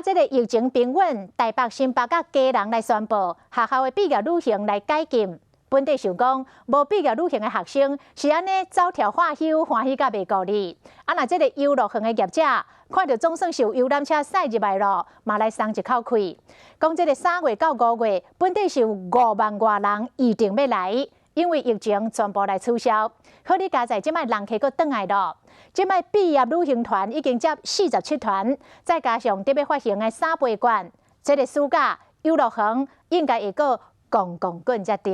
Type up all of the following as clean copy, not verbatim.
这个疫情平稳，台北、新北甲基隆来宣布，学校的毕业旅行来解禁。本地想讲，无毕业旅行的学生是安尼走跳画休，欢喜甲袂顾哩。若这个游乐园的业者看到总算是有游览车驶入来咯，嘛来松一口气。讲这个3月到5月，本地是有5万外人预定要来，因为疫情全部来取消。好哩，加在即摆人客佫转来咯。即摆毕业旅行团已经接47团，再加上特别发行的3倍券，这个暑假游乐园应该会佫公滚才对。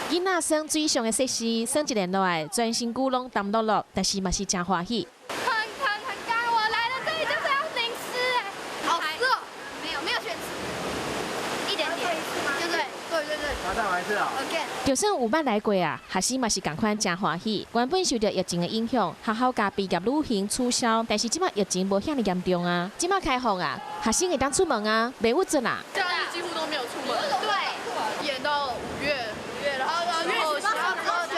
囡仔耍水上的设施，耍一年落来，全身骨拢澹落落，但是嘛是真欢喜。很干，我来了这里就是要淋湿哎，好湿哦，没有全湿，一点点，对，马上完事了。就算有捌来过啊，学生嘛是同款真欢喜。原本受到疫情的影响，学校甲毕业旅行取消，但是即摆疫情无遐尼严重啊，即摆开放啊，学生会当出门啊，袂有准啊。假日几乎都没有出门，对，延到5月，然后10号之后就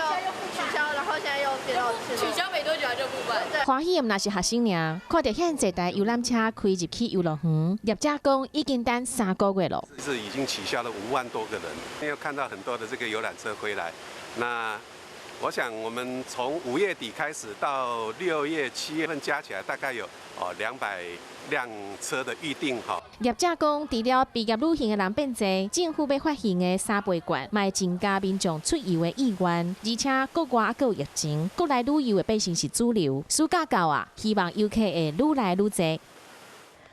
取消，然后现在又变到取消没多久就不办。欢喜的毋是学生尔，看到遐济台游览车开入去游乐园，业者讲已经等3个月了。是已经取消了5万多个人，没有看到很多的这个游览车回来。那我想我们从5月底开始到6月、7月份加起来，大概有200辆车的预定哈。业者讲，除了毕业旅行的人变多，政府要发行的3倍券，嘛会增加民众出游的意愿，而且国外还有疫情，国内旅游的百姓是主流。暑假到啊，希望游客会愈来愈多。